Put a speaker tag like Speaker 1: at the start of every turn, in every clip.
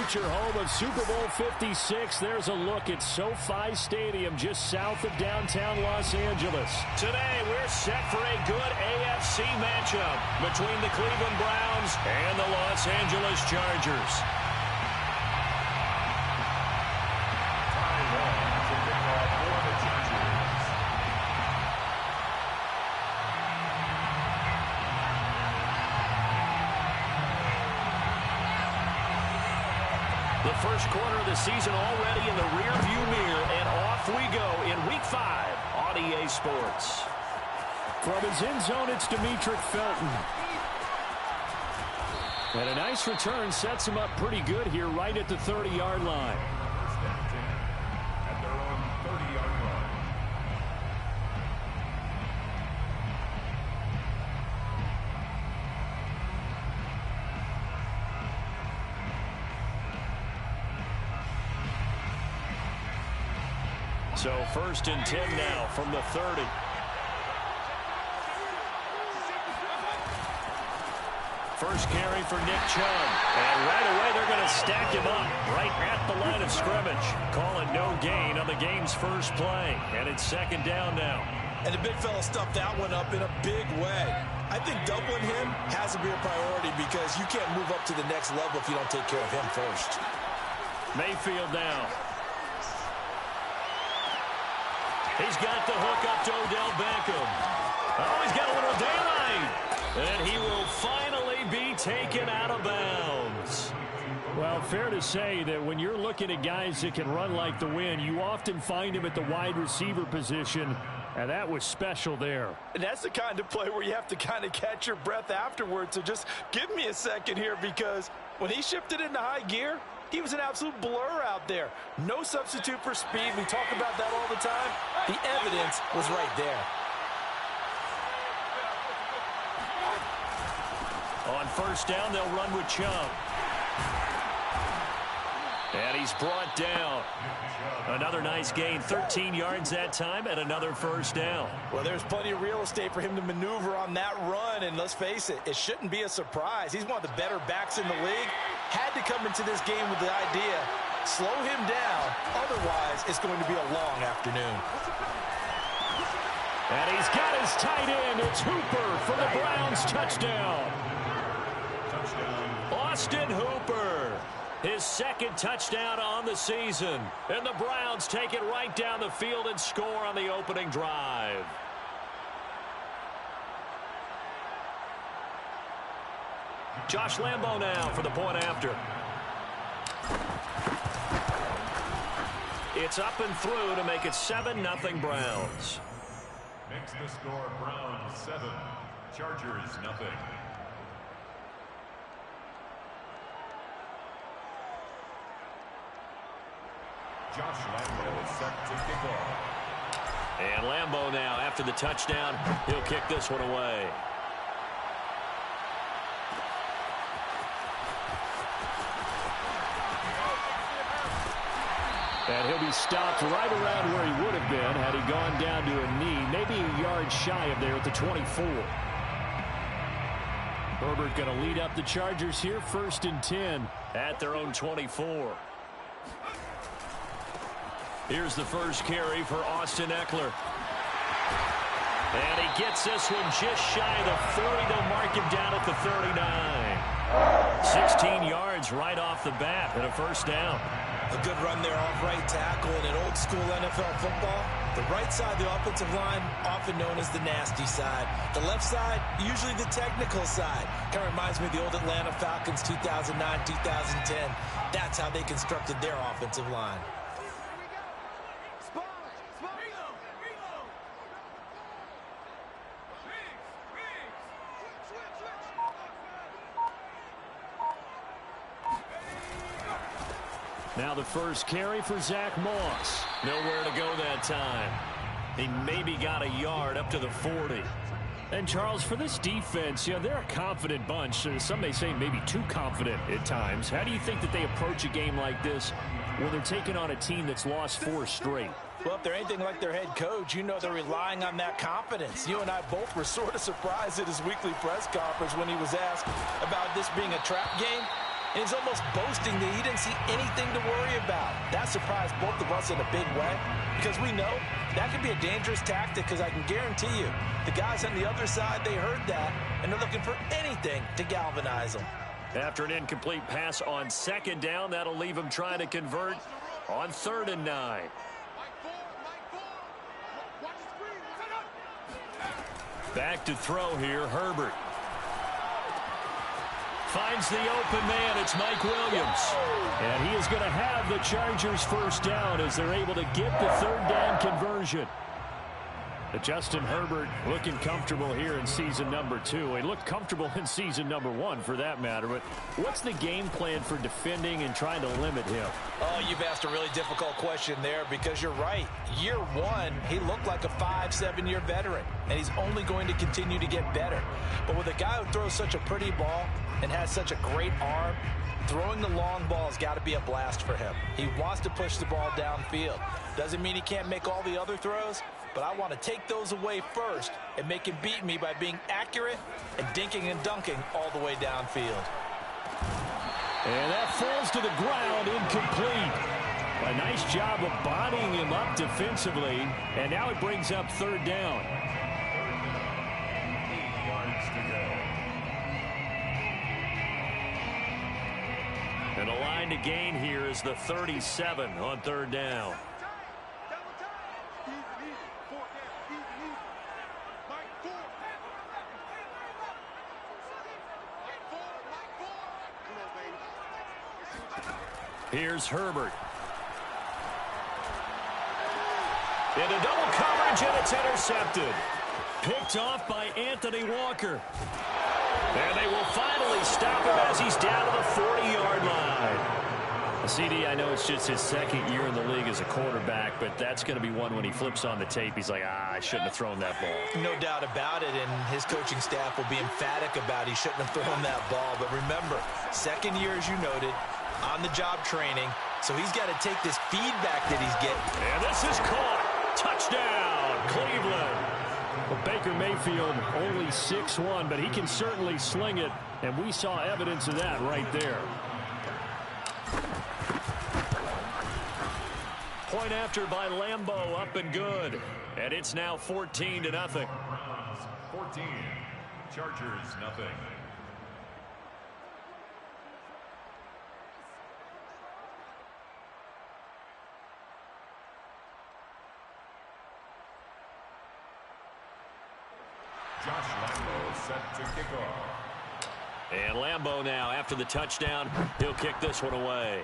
Speaker 1: future home of Super Bowl 56. There's a look at SoFi Stadium just south of downtown Los Angeles. Today, we're set for a good AFC matchup between the Cleveland Browns and the Los Angeles Chargers. The first quarter of the season already in the rearview mirror, and off we go in Week 5 on EA Sports. From his end zone, it's Demetric Felton. And a nice return sets him up pretty good here right at the 30-yard line. At their own 30-yard line. So 1st and 10 now from the 30. First carry for Nick Chubb. And right away they're going to stack him up right at the line of scrimmage. Calling no gain on the game's first play. And it's 2nd down now.
Speaker 2: And the big fella stuffed that one up in a big way. I think doubling him has to be a priority because you can't move up to the next level if you don't take care of him first.
Speaker 1: Mayfield now. He's got the hook up to Odell Beckham. Oh, he's got a little daylight. And he will finally be taken out of bounds. Well, fair to say that when you're looking at guys that can run like the wind, you often find him at the wide receiver position. And that was special there.
Speaker 3: And that's the kind of play where you have to kind of catch your breath afterwards. So just give me a second here, because when he shifted into high gear, he was an absolute blur out there. No substitute for speed. We talk about that all the time. The evidence was right there.
Speaker 1: On 1st down, they'll run with Chubb. And he's brought down. Another nice gain, 13 yards that time, and another 1st down.
Speaker 3: Well, there's plenty of real estate for him to maneuver on that run, and let's face it, it shouldn't be a surprise. He's one of the better backs in the league. Had to come into this game with the idea, slow him down, otherwise it's going to be a long afternoon.
Speaker 1: And he's got his tight end. It's Hooper for the Browns. Touchdown. Austin Hooper. His 2nd touchdown on the season. And the Browns take it right down the field and score on the opening drive. Josh Lambo now for the point after. It's up and through to make it 7-0 Browns.
Speaker 4: Makes the score Browns 7, Chargers 0. Josh Lambo is set to kick off.
Speaker 1: And Lambo now, after the touchdown, he'll kick this one away. And he'll be stopped right around where he would have been had he gone down to a knee, maybe a yard shy of there at the 24. Herbert going to lead up the Chargers here, 1st and 10 at their own 24. Here's the first carry for Austin Eckler. And he gets this one just shy of the 40. They'll mark him down at the 39. 16 yards right off the bat and a 1st down.
Speaker 2: A good run there off right tackle. In an old school NFL football, the right side of the offensive line, often known as the nasty side. The left side, usually the technical side. Kind of reminds me of the old Atlanta Falcons 2009, 2010. That's how they constructed their offensive line.
Speaker 1: Now the first carry for Zach Moss. Nowhere to go that time. He maybe got a yard up to the 40. And, Charles, for this defense, they're a confident bunch. Some may say maybe too confident at times. How do you think that they approach a game like this when they're taking on a team that's lost 4 straight?
Speaker 3: Well, if they're anything like their head coach, they're relying on that confidence. You and I both were sort of surprised at his weekly press conference when he was asked about this being a trap game.
Speaker 2: And he's almost boasting that he didn't see anything to worry about. That surprised both of us in a big way because we know that could be a dangerous tactic because I can guarantee you the guys on the other side, they heard that, and they're looking for anything to galvanize them.
Speaker 1: After an incomplete pass on second down, that'll leave him trying to convert on 3rd and 9. Back to throw here, Herbert. Finds the open man. It's Mike Williams. And he is going to have the Chargers first down as they're able to get the 3rd down conversion. But Justin Herbert looking comfortable here in season number 2. He looked comfortable in season number 1 for that matter. But what's the game plan for defending and trying to limit him?
Speaker 2: Oh, you've asked a really difficult question there because you're right. Year 1, he looked like a 5-7-year veteran. And he's only going to continue to get better. But with a guy who throws such a pretty ball and has such a great arm, throwing the long ball has got to be a blast for him. He wants to push the ball downfield. Doesn't mean he can't make all the other throws, but I want to take those away first and make him beat me by being accurate and dinking and dunking all the way downfield.
Speaker 1: And that falls to the ground, incomplete. A nice job of bodying him up defensively, and now it brings up 3rd down.
Speaker 4: 8 yards to go.
Speaker 1: And a line to gain here is the 37 on 3rd down. Here's Herbert. Into double coverage, and it's intercepted. Picked off by Anthony Walker. And they will finally stop him as he's down to the 40-yard line. CD, I know it's just his 2nd year in the league as a quarterback, but that's going to be one when he flips on the tape. He's like, I shouldn't have thrown that ball.
Speaker 2: No doubt about it, and his coaching staff will be emphatic about he shouldn't have thrown that ball. But remember, 2nd year, as you noted, on-the-job training, so he's got to take this feedback that he's getting.
Speaker 1: And this is caught. Touchdown, Cleveland. Well, Baker Mayfield only 6'1", but he can certainly sling it, and we saw evidence of that right there. Point after by Lambeau, up and good. And it's now 14-0.
Speaker 4: 14. Chargers, nothing. Josh Lambeau set to kick off.
Speaker 1: And Lambeau now, after the touchdown, he'll kick this one away.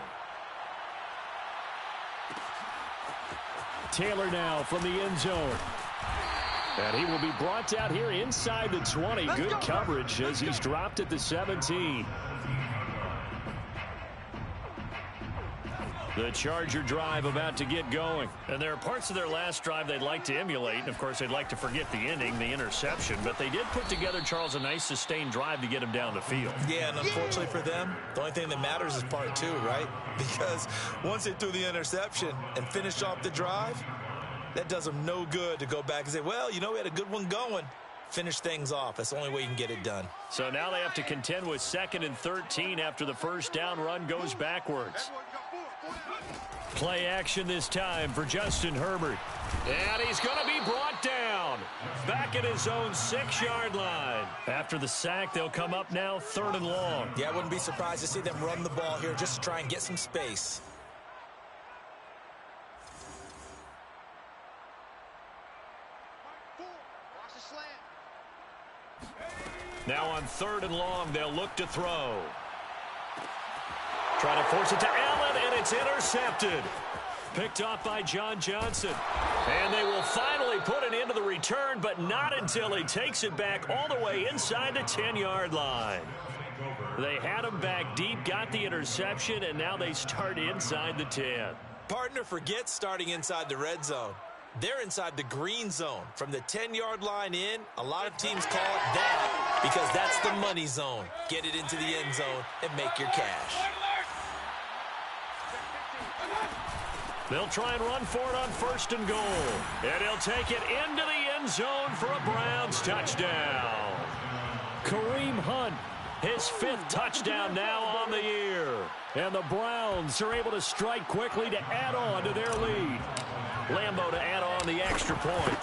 Speaker 1: Taylor now from the end zone. And he will be brought out here inside the 20. Good coverage as he's dropped at the 17. The Charger drive about to get going. And there are parts of their last drive they'd like to emulate. And, of course, they'd like to forget the ending, the interception. But they did put together, Charles, a nice sustained drive to get him down the field.
Speaker 2: Yeah, and unfortunately for them, the only thing that matters is part 2, right? Because once they threw the interception and finished off the drive, that does them no good to go back and say, well, you know, we had a good one going. Finish things off. That's the only way you can get it done.
Speaker 1: So now they have to contend with 2nd and 13 after the first down run goes backwards. Play action this time for Justin Herbert. And he's going to be brought down. Back at his own 6-yard line. After the sack, they'll come up now 3rd and long.
Speaker 2: Yeah, I wouldn't be surprised to see them run the ball here just to try and get some space.
Speaker 1: Now on 3rd and long, they'll look to throw. Trying to force it to Allen, and it's intercepted. Picked off by John Johnson. And they will finally put it into the return, but not until he takes it back all the way inside the 10-yard line. They had him back deep, got the interception, and now they start inside the 10.
Speaker 2: Partner forgets starting inside the red zone. They're inside the green zone. From the 10-yard line in, a lot of teams call it that because that's the money zone. Get it into the end zone and make your cash.
Speaker 1: They'll try and run for it on 1st and goal. And he'll take it into the end zone for a Browns touchdown. Kareem Hunt his 5th touchdown now on the year. And the Browns are able to strike quickly to add on to their lead. Lambeau to add on the extra point.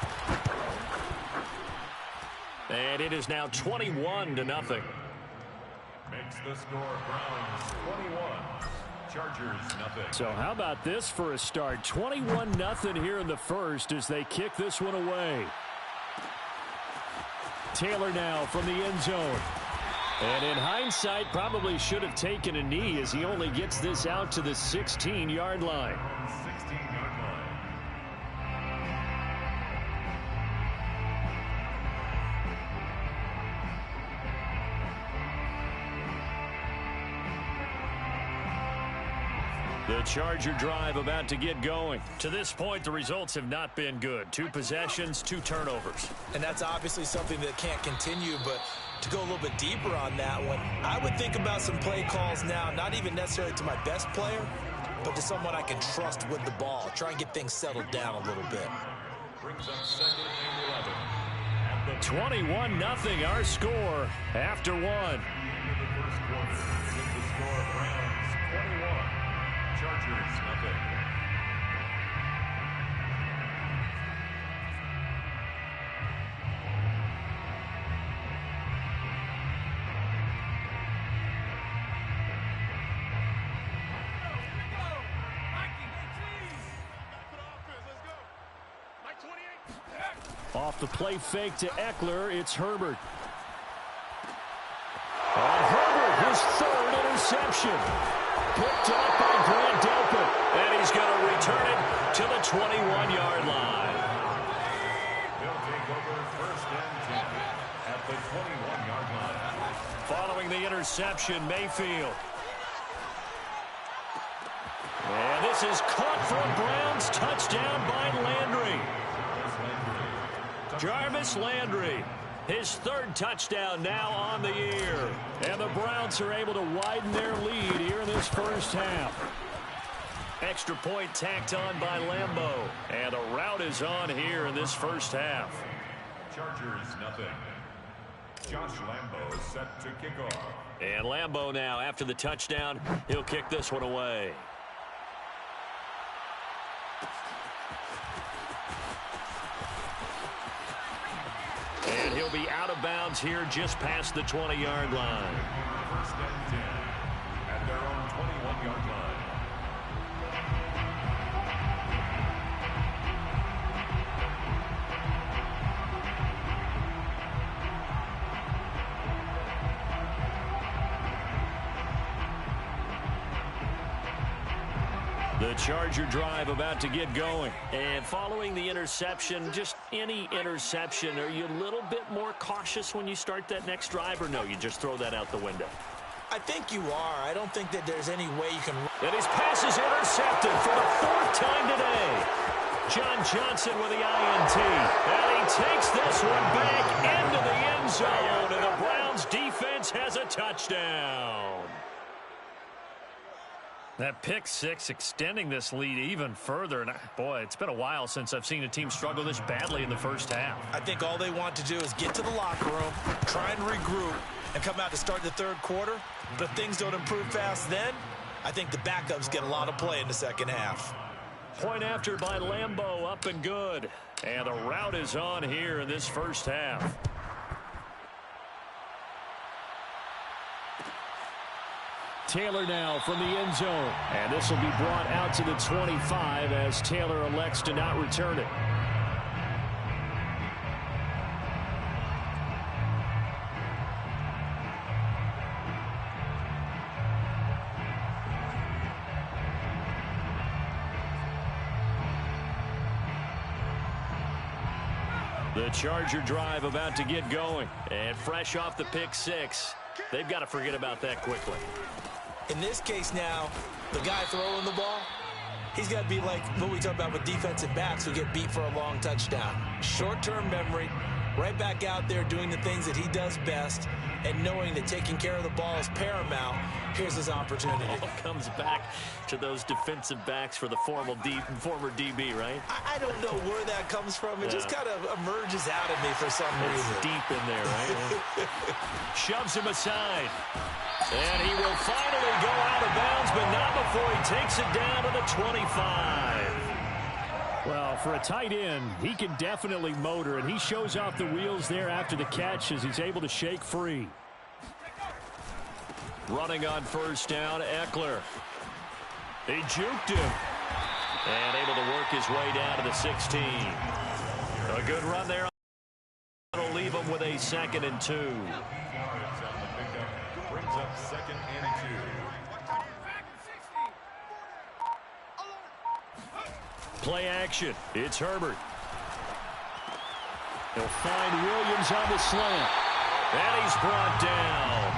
Speaker 1: And it is now 21-0.
Speaker 4: Makes the score Browns 21, Chargers nothing.
Speaker 1: So how about this for a start? 21-0 here in the first as they kick this one away. Taylor now from the end zone. And in hindsight, probably should have taken a knee as he only gets this out to the 16-yard line.
Speaker 4: 16-yard line.
Speaker 1: The Charger drive about to get going. To this point, the results have not been good. 2 possessions, 2 turnovers.
Speaker 2: And that's obviously something that can't continue, but to go a little bit deeper on that one, I would think about some play calls now, not even necessarily to my best player, but to someone I can trust with the ball. Try and get things settled down a little bit.
Speaker 4: Brings up 2nd and 11.
Speaker 1: 21-0 our score after 1.
Speaker 4: The first quarter. With the score Browns 21, Chargers nothing.
Speaker 1: Off the play fake to Eckler, it's Herbert. And Herbert, his 3rd interception. Picked up by Grant Delpit. And he's going to return it to the 21-yard line.
Speaker 4: They'll take over 1st and 10 at the 21-yard line.
Speaker 1: Following the interception, Mayfield. And this is caught for a Browns touchdown by Landry. Jarvis Landry, his 3rd touchdown now on the year. And the Browns are able to widen their lead here in this first half. Extra point tacked on by Lambeau. And the route is on here in this first half.
Speaker 4: Chargers nothing. Josh Lambeau is set to kick off.
Speaker 1: And Lambeau now, after the touchdown, he'll kick this one away. And he'll be out of bounds here just past the 20-yard line.
Speaker 4: 1st and 10 at their own 21-yard line.
Speaker 1: The Charger drive about to get going. And following the interception, just any interception, are you a little bit more cautious when you start that next drive, or no, you just throw that out the window?
Speaker 2: I think you are. I don't think that there's any way you can...
Speaker 1: And his pass is intercepted for the 4th time today. John Johnson with the INT. And he takes this one back into the end zone, and the Browns defense has a touchdown. That pick 6 extending this lead even further. And boy, it's been a while since I've seen a team struggle this badly in the first half.
Speaker 2: I think all they want to do is get to the locker room, try and regroup, and come out to start the 3rd quarter. But if things don't improve fast then, I think the backups get a lot of play in the second half.
Speaker 1: Point after by Lambeau, up and good. And the route is on here in this first half. Taylor now from the end zone. And this will be brought out to the 25 as Taylor elects to not return it. The Charger drive about to get going. And fresh off the pick 6, they've got to forget about that quickly.
Speaker 2: In this case now, the guy throwing the ball, he's got to be like what we talk about with defensive backs who get beat for a long touchdown. Short-term memory, right back out there doing the things that he does best, and knowing that taking care of the ball is paramount. Here's his opportunity.
Speaker 1: All comes back to those defensive backs for the former DB, right?
Speaker 2: I don't know where that comes from. It just kind of emerges out of me for some reason.
Speaker 1: It's deep in there, right? Shoves him aside. And he will finally go out of bounds, but not before he takes it down to the 25.
Speaker 5: Well, for a tight end, he can definitely motor, and he shows off the wheels there after the catch as he's able to shake free.
Speaker 1: Running on first down, Eckler. He juked him. And able to work his way down to the 16. A good run there. It'll leave him with a 2nd and 2.
Speaker 4: Brings up 2nd and 2.
Speaker 1: Play action. It's Herbert. He'll find Williams on the slant. And he's brought down.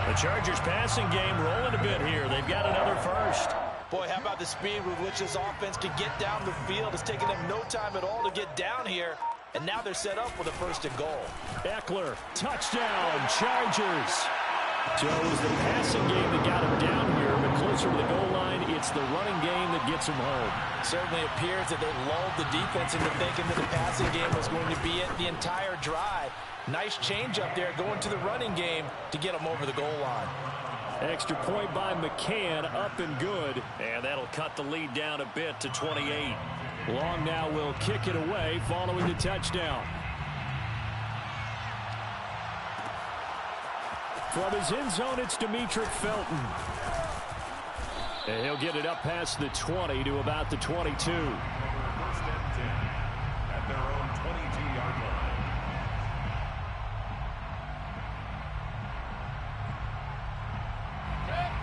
Speaker 1: The Chargers passing game rolling a bit here. They've got another first.
Speaker 3: Boy, how about the speed with which this offense can get down the field? It's taken them no time at all to get down here. And now they're set up with a 1st and goal.
Speaker 5: Eckler, touchdown, Chargers. So it was the passing game that got him down here, but closer to the goal line, it's the running game that gets him home.
Speaker 3: Certainly appears that they lulled the defense into thinking that the passing game was going to be it the entire drive. Nice change up there going to the running game to get them over the goal line.
Speaker 5: Extra point by McCann, up and good.
Speaker 1: And that'll cut the lead down a bit to 28.
Speaker 5: Long now will kick it away following the touchdown. From his end zone, it's Demetric Felton. And he'll get it up past the 20 to about the 22.
Speaker 4: 1st and 10 at their own 22-yard line.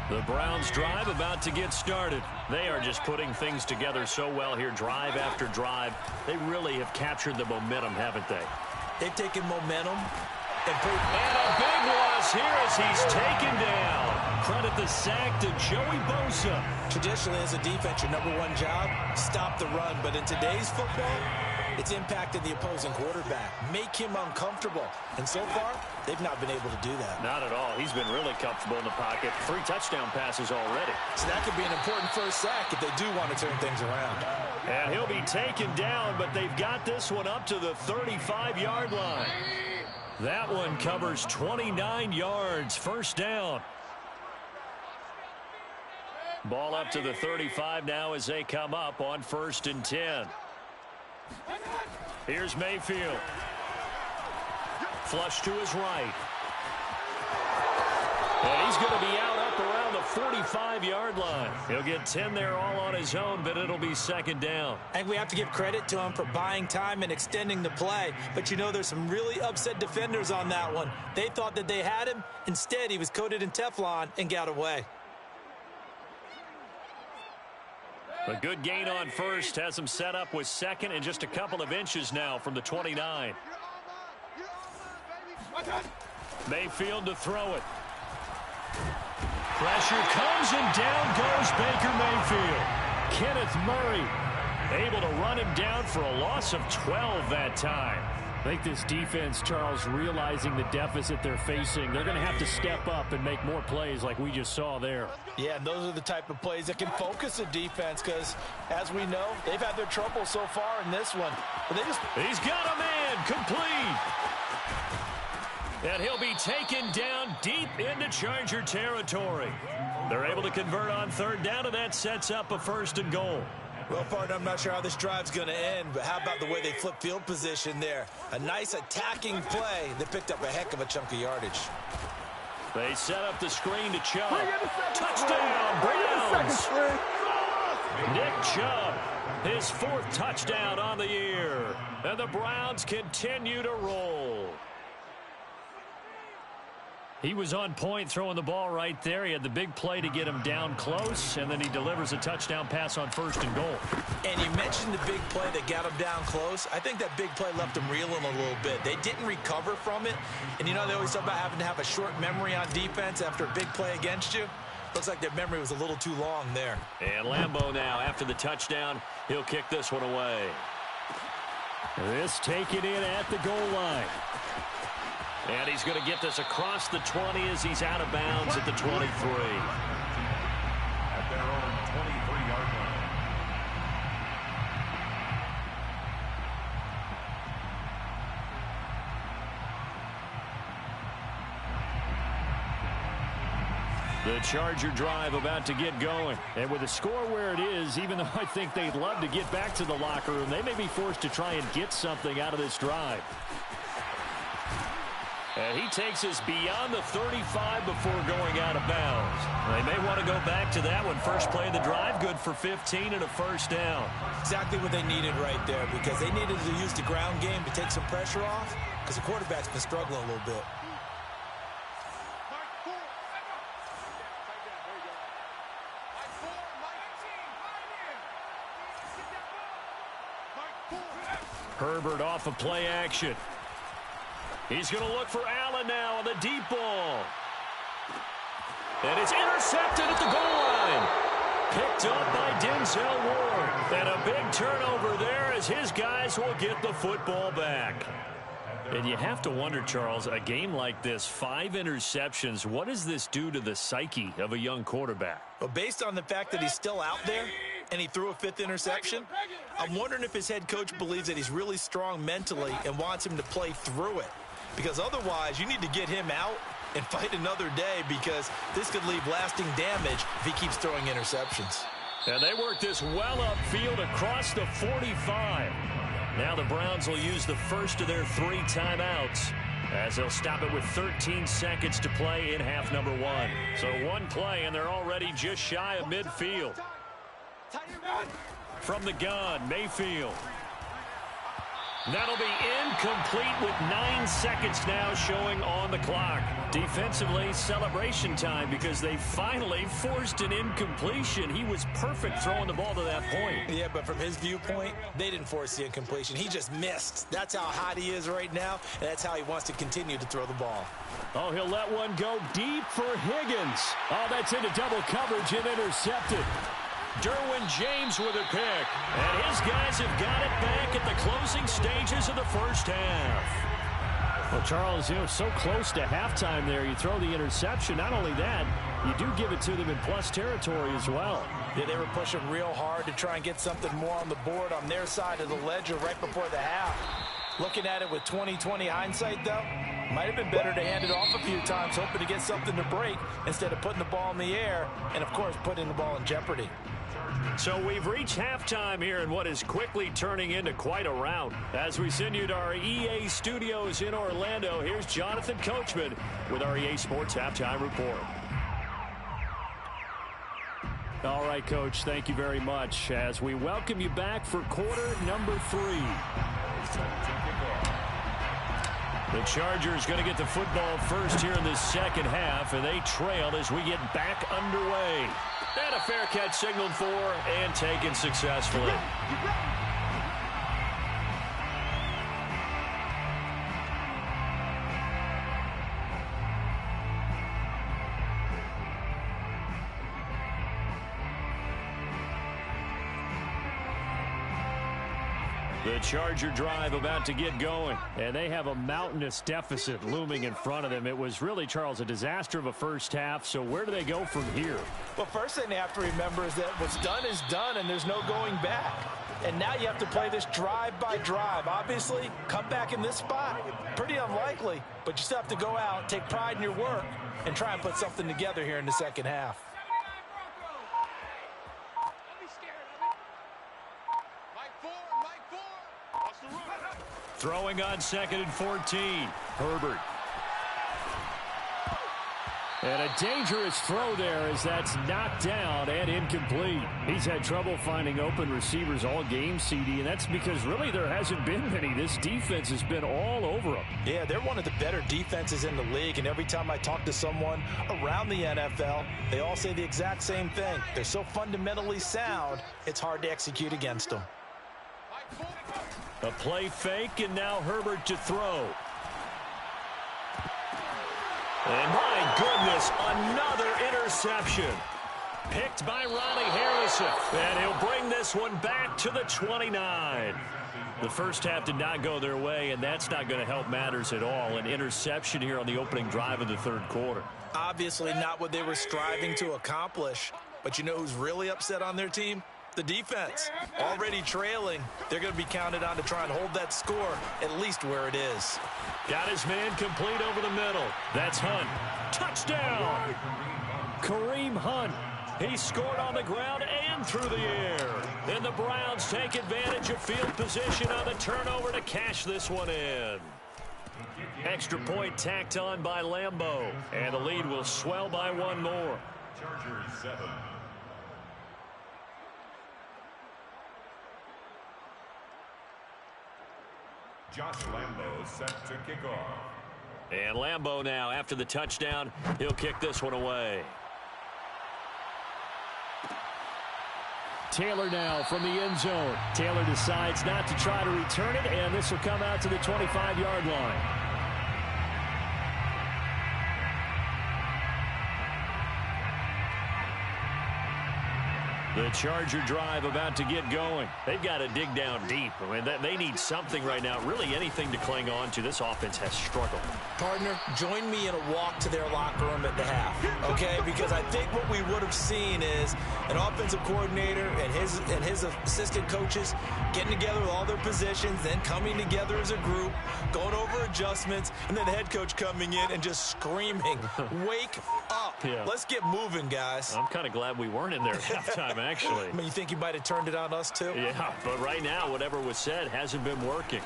Speaker 1: The Browns drive about to get started. They are just putting things together so well here, drive after drive. They really have captured the momentum, haven't they?
Speaker 2: They've taken momentum and
Speaker 1: a big loss here as he's taken down. Credit the sack to Joey Bosa.
Speaker 2: Traditionally, as a defense, your #1 job, stop the run. But in today's football, it's impacted the opposing quarterback. Make him uncomfortable. And so far, they've not been able to do that.
Speaker 1: Not at all. He's been really comfortable in the pocket. 3 touchdown passes already.
Speaker 2: So that could be an important first sack if they do want to turn things around.
Speaker 1: And he'll be taken down, but they've got this one up to the 35-yard line. That one covers 29 yards. 1st down. Ball up to the 35 now as they come up on 1st and 10. Here's Mayfield. Flush to his right. And he's going to be out up around the 45-yard line. He'll get 10 there all on his own, but it'll be 2nd down.
Speaker 2: I think we have to give credit to him for buying time and extending the play. But, you know, there's some really upset defenders on that one. They thought that they had him. Instead, he was coated in Teflon and got away.
Speaker 1: A good gain on 1st has him set up with 2nd and just a couple of inches now from the 29. Mayfield to throw it. Pressure comes and down goes Baker Mayfield. Kenneth Murray able to run him down for a loss of 12 that time.
Speaker 5: I think this defense, Charles, realizing the deficit they're facing, they're going to have to step up and make more plays like we just saw there.
Speaker 3: Yeah, and those are the type of plays that can focus a defense because, as we know, they've had their trouble so far in this one. But
Speaker 1: He's got a man complete. And he'll be taken down deep into Charger territory. They're able to convert on 3rd down, and that sets up a 1st and goal.
Speaker 2: Well, partner, I'm not sure how this drive's going to end, but how about the way they flip field position there? A nice attacking play that picked up a heck of a chunk of yardage.
Speaker 1: They set up the screen to Chubb. Touchdown, Browns! Nick Chubb, his 4th touchdown on the year. And the Browns continue to roll. He was on point throwing the ball right there. He had the big play to get him down close, and then he delivers a touchdown pass on 1st and goal.
Speaker 2: And you mentioned the big play that got him down close. I think that big play left him reeling a little bit. They didn't recover from it. And, you know, they always talk about having to have a short memory on defense after a big play against you. Looks like their memory was a little too long there.
Speaker 1: And Lambeau now, after the touchdown, he'll kick this one away.
Speaker 5: This taken in at the goal line.
Speaker 1: And he's going to get this across the 20 as he's out of bounds at the 23.
Speaker 4: At their own 23-yard line.
Speaker 5: The Charger drive about to get going. And with the score where it is, even though I think they'd love to get back to the locker room, they may be forced to try and get something out of this drive.
Speaker 1: And he takes us beyond the 35 before going out of bounds. They may want to go back to that one. First play of the drive, good for 15 and a first down.
Speaker 2: Exactly what they needed right there, because they needed to use the ground game to take some pressure off, because the quarterback's been struggling a little bit.
Speaker 1: Herbert off of play action. He's going to look for Allen now on the deep ball. And it's intercepted at the goal line. Picked up by Denzel Ward. And a big turnover there as his guys will get the football back.
Speaker 5: And you have to wonder, Charles, a game like this, 5 interceptions, what does this do to the psyche of a young quarterback?
Speaker 2: Well, based on the fact that he's still out there and he threw a 5th interception, I'm wondering if his head coach believes that he's really strong mentally and wants him to play through it. Because otherwise, you need to get him out and fight another day, because this could leave lasting damage if he keeps throwing interceptions.
Speaker 1: And they work this well upfield across the 45. Now the Browns will use the first of their 3 timeouts, as they'll stop it with 13 seconds to play in half number 1. So one play, and they're already just shy of midfield. From the gun, Mayfield. That'll be incomplete with 9 seconds now showing on the clock. Defensively, celebration time, because they finally forced an incompletion. He was perfect throwing the ball to that point.
Speaker 2: Yeah, but from his viewpoint, they didn't force the incompletion. He just missed. That's how hot he is right now, and that's how he wants to continue to throw the ball.
Speaker 5: Oh, he'll let one go deep for Higgins. Oh, that's into double coverage and intercepted.
Speaker 1: Derwin James with a pick. And his guys have got it back at the closing stages of the first half.
Speaker 5: Well, Charles, so close to halftime there. You throw the interception. Not only that, you do give it to them in plus territory as well.
Speaker 2: Yeah, they were pushing real hard to try and get something more on the board on their side of the ledger right before the half. Looking at it with 20/20 hindsight, though, might have been better to hand it off a few times, hoping to get something to break instead of putting the ball in the air and, of course, putting the ball in jeopardy.
Speaker 1: So we've reached halftime here in what is quickly turning into quite a rout. As we send you to our EA studios in Orlando, here's Jonathan Coachman with our EA Sports Halftime Report.
Speaker 5: All right, Coach, thank you very much as we welcome you back for quarter number 3.
Speaker 1: The Chargers going to get the football first here in the second half, and they trail as we get back underway. And a fair catch signaled for and taken successfully. The Charger drive about to get going.
Speaker 5: And they have a mountainous deficit looming in front of them. It was really, Charles, a disaster of a first half. So where do they go from here?
Speaker 3: Well, first thing they have to remember is that what's done is done, and there's no going back. And now you have to play this drive by drive. Obviously, come back in this spot, pretty unlikely. But you still have to go out, take pride in your work, and try and put something together here in the second half.
Speaker 1: Throwing on 2nd and 14. Herbert.
Speaker 5: And a dangerous throw there as that's knocked down and incomplete. He's had trouble finding open receivers all game, CD, and that's because really there hasn't been many. This defense has been all over them.
Speaker 3: Yeah, they're one of the better defenses in the league, and every time I talk to someone around the NFL, they all say the exact same thing. They're so fundamentally sound, it's hard to execute against them.
Speaker 1: A play fake, and now Herbert to throw. And my goodness, another interception. Picked by Ronnie Harrison. And he'll bring this one back to the 29. The first half did not go their way, and that's not going to help matters at all. An interception here on the opening drive of the third quarter.
Speaker 2: Obviously not what they were striving to accomplish. But you know who's really upset on their team? The defense. Already trailing. They're going to be counted on to try and hold that score at least where it is.
Speaker 1: Got his man complete over the middle. That's Hunt. Touchdown! Kareem Hunt. He scored on the ground and through the air. And the Browns take advantage of field position on the turnover to cash this one in. Extra point tacked on by Lambeau. And the lead will swell by one more.
Speaker 4: Chargers 7. Josh Lambeau set to kick off.
Speaker 1: And Lambeau now, after the touchdown, he'll kick this one away.
Speaker 5: Taylor now from the end zone. Taylor decides not to try to return it, and this will come out to the 25-yard line.
Speaker 1: The Charger drive about to get going. They've got to dig down deep. I mean, they need something right now, really anything to cling on to. This offense has struggled.
Speaker 2: Partner, join me in a walk to their locker room at the half, okay? Because I think what we would have seen is an offensive coordinator and his assistant coaches getting together with all their positions, then coming together as a group, going over adjustments, and then the head coach coming in and just screaming, wake up.
Speaker 1: Yeah.
Speaker 2: Let's get moving, guys.
Speaker 1: I'm kind of glad we weren't in there at halftime, actually.
Speaker 2: I mean, you think you might have turned it on us, too?
Speaker 1: Yeah, but right now, whatever was said hasn't been working.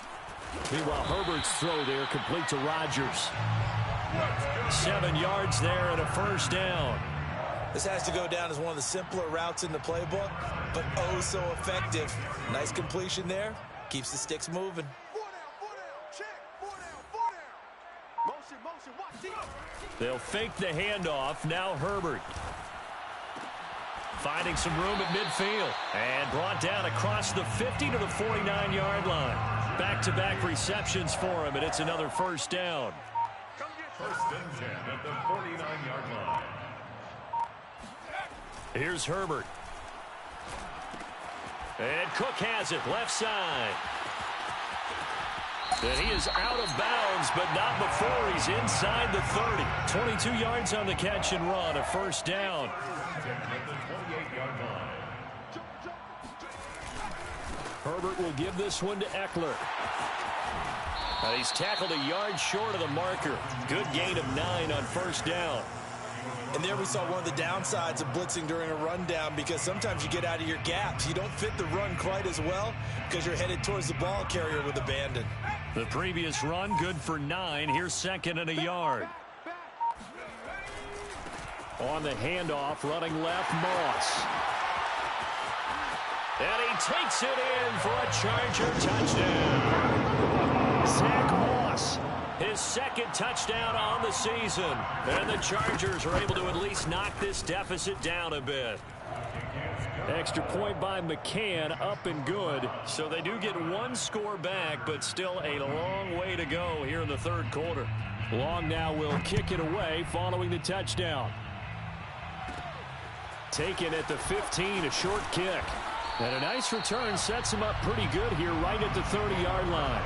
Speaker 5: Meanwhile, Herbert's throw there complete to Rodgers.
Speaker 1: 7 yards there and a first down.
Speaker 2: This has to go down as one of the simpler routes in the playbook, but oh so effective. Nice completion there. Keeps the sticks moving.
Speaker 1: They'll fake the handoff. Now Herbert. Finding some room at midfield. And brought down across the 50 to the 49-yard line. Back-to-back receptions for him, and it's another first down.
Speaker 4: First and 10 at the 49-yard line.
Speaker 1: Here's Herbert. And Cook has it, left side. And he is out of bounds, but not before he's inside the 30. 22 yards on the catch and run, a first down. Herbert will give this one to Eckler. He's tackled a yard short of the marker. Good gain of 9 on first down.
Speaker 2: And there we saw one of the downsides of blitzing during a rundown, because sometimes you get out of your gaps. You don't fit the run quite as well because you're headed towards the ball carrier with abandon.
Speaker 1: The previous run, good for 9. Here's second and a yard. On the handoff, running left, Moss. And he takes it in for a Charger touchdown. Zach Moss. His second touchdown on the season. And the Chargers are able to at least knock this deficit down a bit. Extra point by McCann, up and good. So they do get one score back, but still a long way to go here in the third quarter. Long now will kick it away following the touchdown. Taken at the 15, a short kick. And a nice return sets him up pretty good here right at the 30-yard line.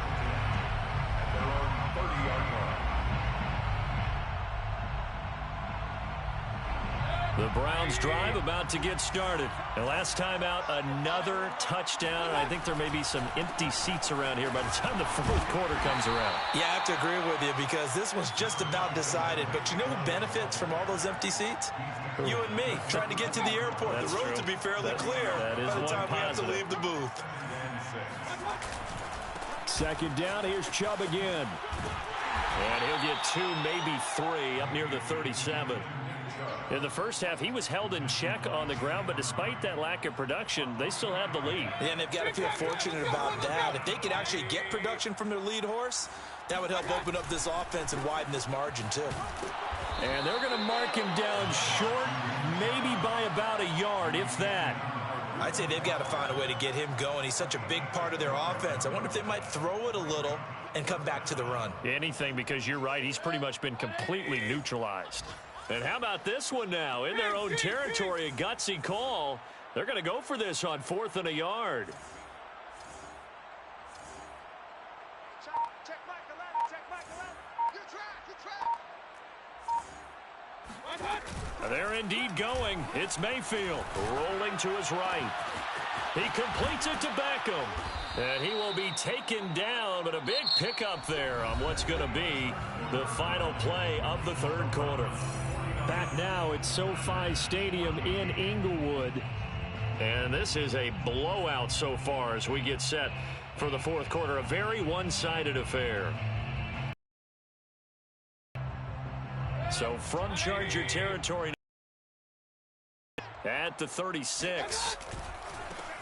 Speaker 1: The Browns drive about to get started. The last time out, another touchdown. I think there may be some empty seats around here by the time the fourth quarter comes around.
Speaker 2: Yeah, I have to agree with you, because this one's just about decided. But you know who benefits from all those empty seats? You and me, trying to get to the airport.
Speaker 1: That's
Speaker 2: the road
Speaker 1: true.
Speaker 2: to be fairly clear
Speaker 1: that is
Speaker 2: by the time we have to
Speaker 1: positive.
Speaker 2: leave the booth.
Speaker 5: Second down, here's Chubb again.
Speaker 1: And he'll get 2, maybe 3 up near the 37. In the first half, he was held in check on the ground, but despite that lack of production, they still have the lead.
Speaker 2: Yeah, and they've got to feel fortunate about that. If they could actually get production from their lead horse, that would help open up this offense and widen this margin, too.
Speaker 1: And they're going to mark him down short, maybe by about a yard, if that.
Speaker 2: I'd say they've got to find a way to get him going. He's such a big part of their offense. I wonder if they might throw it a little and come back to the run.
Speaker 1: Anything, because you're right, he's pretty much been completely neutralized. And how about this one now? In their own territory, a gutsy call. They're going to go for this on 4th and a yard. They're indeed going. It's Mayfield rolling to his right. He completes it to Beckham. And he will be taken down, but a big pickup there on what's going to be the final play of the 3rd quarter.
Speaker 5: Back now at SoFi Stadium in Inglewood.
Speaker 1: And this is a blowout so far as we get set for the 4th quarter. A very one-sided affair. So from Charger territory at the 36.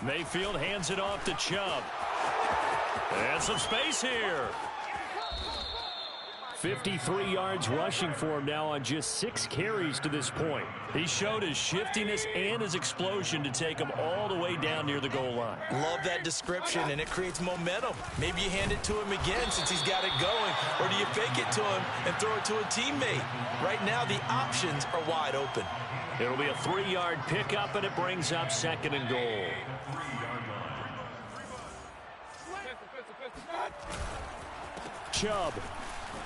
Speaker 1: Mayfield hands it off to Chubb. And some space here.
Speaker 5: 53 yards rushing for him now on just 6 carries to this point.
Speaker 1: He showed his shiftiness and his explosion to take him all the way down near the goal line.
Speaker 2: Love that description, and it creates momentum. Maybe you hand it to him again since he's got it going, or do you fake it to him and throw it to a teammate? Right now, the options are wide open.
Speaker 1: It'll be a 3-yard pickup, and it brings up 2nd and goal.
Speaker 5: Chubb.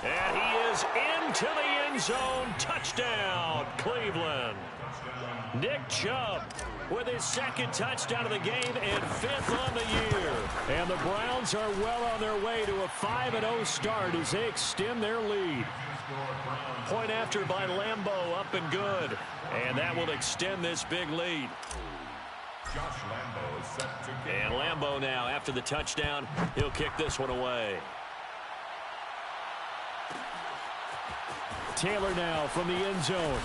Speaker 1: And he is into the end zone. Touchdown, Cleveland. Nick Chubb with his 2nd touchdown of the game and 5th on the year.
Speaker 5: And the Browns are well on their way to a 5-0 start as they extend their lead.
Speaker 1: Point after by Lambo, up and good. And that will extend this big lead. And Lambo now, after the touchdown, he'll kick this one away.
Speaker 5: Taylor now from the end zone.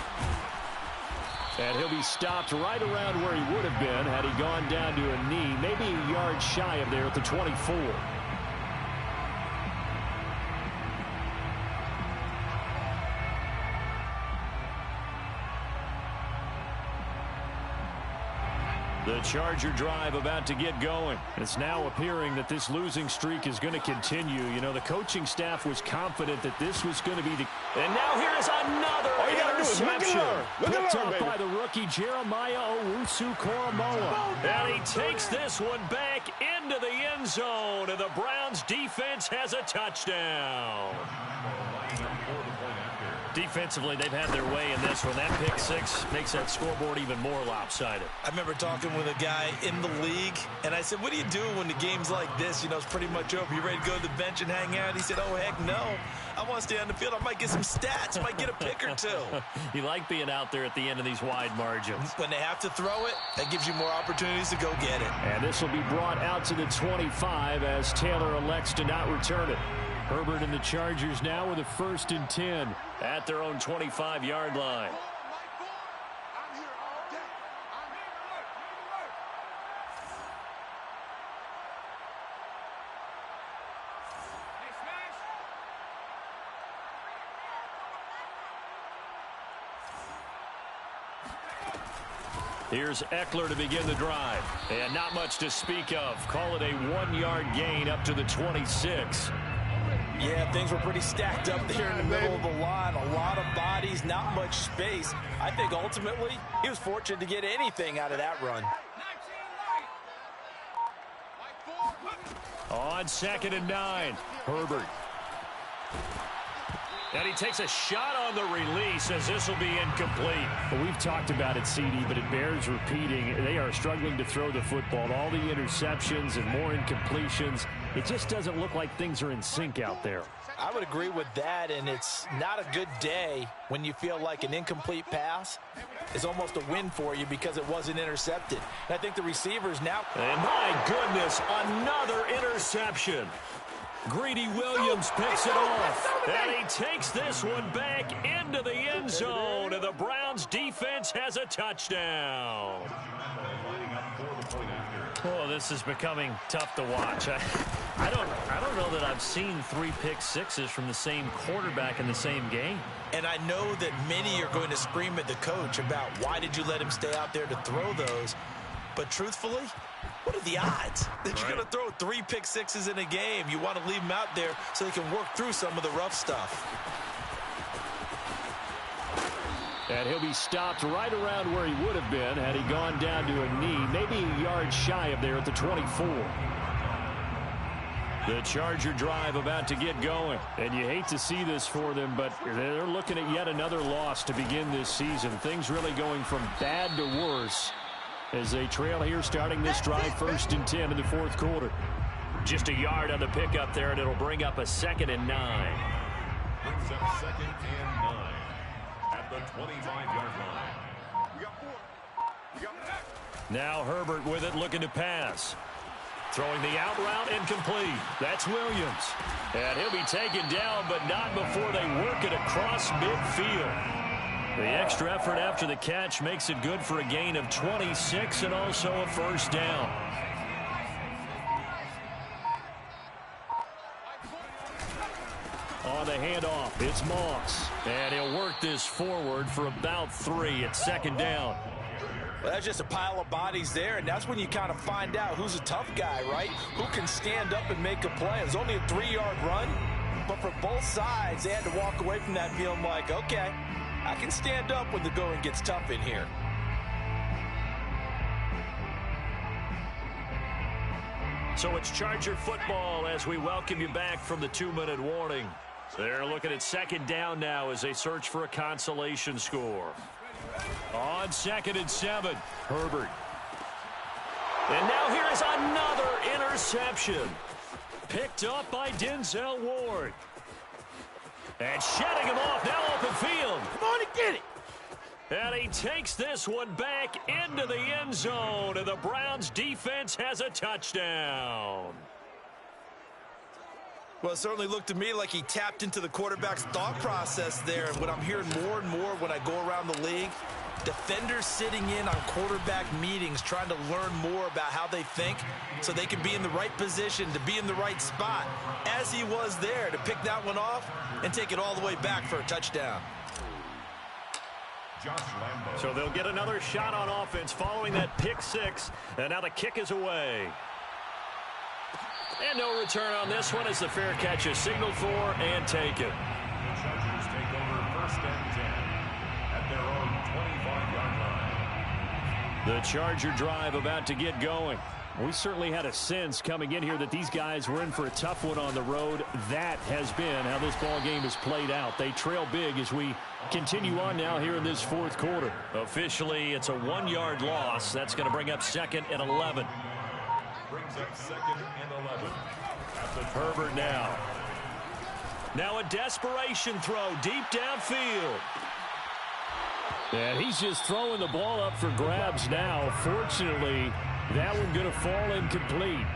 Speaker 5: And he'll be stopped right around where he would have been had he gone down to a knee, maybe a yard shy of there at the 24.
Speaker 1: The Charger drive about to get going.
Speaker 5: It's now appearing that this losing streak is going to continue. You know, the coaching staff was confident that this was going to be the...
Speaker 1: And now here's another interception.
Speaker 5: Picked up by the rookie Jeremiah Owusu-Koramoah.
Speaker 1: And he takes this one back into the end zone, and the Browns defense has a touchdown. Defensively, they've had their way in this one. That pick 6 makes that scoreboard even more lopsided.
Speaker 2: I remember talking with a guy in the league, and I said, what do you do when the game's like this? You know, it's pretty much over. You ready to go to the bench and hang out? He said, oh, heck no. I want to stay on the field. I might get some stats. I might get a pick or 2.
Speaker 1: You like being out there at the end of these wide margins.
Speaker 2: When they have to throw it, that gives you more opportunities to go get it.
Speaker 5: And this will be brought out to the 25 as Taylor elects to not return it. Herbert and the Chargers now with a 1st and 10
Speaker 1: at their own 25-yard line. Here's Eckler to begin the drive. And not much to speak of. Call it a 1-yard gain up to the 26.
Speaker 2: Yeah, things were pretty stacked up there in the middle of the line. A lot of bodies, not much space. I think ultimately he was fortunate to get anything out of that run.
Speaker 5: On 2nd and 9, Herbert.
Speaker 1: And he takes a shot on the release as this will be incomplete.
Speaker 5: Well, we've talked about it, CD, but it bears repeating. They are struggling to throw the football. All the interceptions and more incompletions. It just doesn't look like things are in sync out there.
Speaker 2: I would agree with that, and it's not a good day when you feel like an incomplete pass is almost a win for you because it wasn't intercepted. And I think the receivers now...
Speaker 1: And my goodness, another interception. Greedy Williams picks it off, and he takes this one back into the end zone, and the Browns defense has a touchdown. Oh, this is becoming tough to watch. I don't know that I've seen 3 pick sixes from the same quarterback in the same game.
Speaker 2: And I know that many are going to scream at the coach about why did you let him stay out there to throw those, but truthfully, what are the odds that you're going to throw 3 pick sixes in a game? You want to leave them out there so they can work through some of the rough stuff.
Speaker 5: And he'll be stopped right around where he would have been had he gone down to a knee, maybe a yard shy of there at the 24. The Charger drive about to get going. And you hate to see this for them, but they're looking at yet another loss to begin this season. Things really going from bad to worse as they trail here starting this drive 1st and 10 in the 4th quarter. Just a yard on the pickup there, and it'll bring up a 2nd and 9.
Speaker 4: Brings up 2nd and 9 at the 25-yard line.
Speaker 1: Now Herbert with it, looking to pass. Throwing the out route, incomplete. That's Williams. And he'll be taken down, but not before they work it across midfield. The extra effort after the catch makes it good for a gain of 26 and also a 1st down. On the handoff, it's Moss. And he'll work this forward for about 3 at 2nd down.
Speaker 2: Well, that's just a pile of bodies there, and that's when you kind of find out who's a tough guy, right? Who can stand up and make a play. It was only a 3-yard run, but for both sides, they had to walk away from that feeling like, okay, I can stand up when the going gets tough in here.
Speaker 1: So it's Charger football as we welcome you back from the 2-minute warning. They're looking at 2nd down now as they search for a consolation score. On 2nd and 7, Herbert. And now here is another interception. Picked up by Denzel Ward. And shedding him off, now open field.
Speaker 2: Come on and get it.
Speaker 1: And he takes this one back into the end zone, and the Browns defense has a touchdown.
Speaker 2: Well, it certainly looked to me like he tapped into the quarterback's thought process there. And what I'm hearing more and more when I go around the league, defenders sitting in on quarterback meetings trying to learn more about how they think so they can be in the right position to be in the right spot, as he was there to pick that one off and take it all the way back for a touchdown.
Speaker 1: So they'll get another shot on offense following that pick 6, and now the kick is away. And no return on this one as the fair catch is signaled for and taken.
Speaker 4: The Chargers take over 1st and 10 at their own 25-yard line.
Speaker 1: The Charger drive about to get going.
Speaker 5: We certainly had a sense coming in here that these guys were in for a tough one on the road. That has been how this ball game has played out. They trail big as we continue on now here in this 4th quarter.
Speaker 1: Officially, it's a 1-yard loss. That's going to bring up 2nd and 11.
Speaker 4: Brings up 2nd and 11.
Speaker 1: Herbert now. Now a desperation throw deep downfield.
Speaker 5: And he's just throwing the ball up for grabs now. Fortunately, that one going to fall incomplete.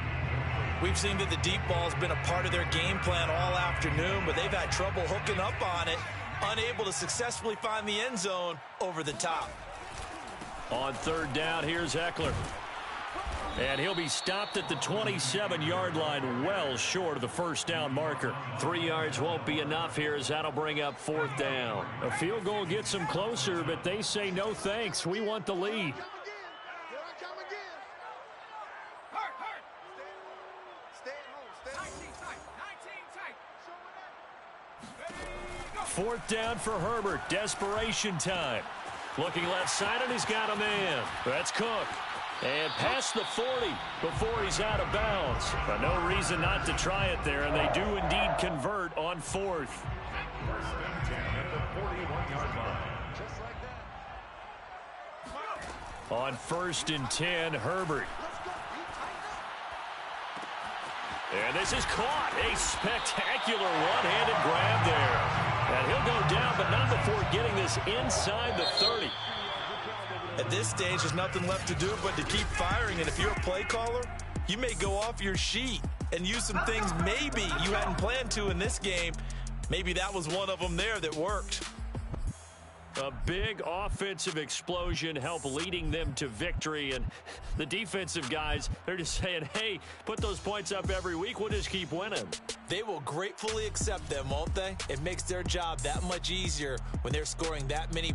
Speaker 2: We've seen that the deep ball has been a part of their game plan all afternoon, but they've had trouble hooking up on it, unable to successfully find the end zone over the top.
Speaker 1: On 3rd down, here's Eckler. And he'll be stopped at the 27-yard line, well short of the 1st down marker. 3 yards won't be enough here as that'll bring up 4th down.
Speaker 5: A field goal gets them closer, but they say no thanks. We want the lead.
Speaker 1: Fourth down for Herbert. Desperation time. Looking left side, and he's got a man. That's Cook. And past the 40 before he's out of bounds. But no reason not to try it there, and they do indeed convert on 4th.
Speaker 4: 1st and 10 at the 41-yard line. Just like that.
Speaker 1: On 1st and 10, Herbert. And this is caught. A spectacular one-handed grab there. And he'll go down, but not before getting this inside the 30.
Speaker 2: At this stage, there's nothing left to do but to keep firing. And if you're a play caller, you may go off your sheet and use some things maybe you hadn't planned to in this game. Maybe that was one of them there that worked.
Speaker 1: A big offensive explosion helped leading them to victory. And the defensive guys, they're just saying, hey, put those points up every week. We'll just keep winning.
Speaker 2: They will gratefully accept them, won't they? It makes their job that much easier when they're scoring that many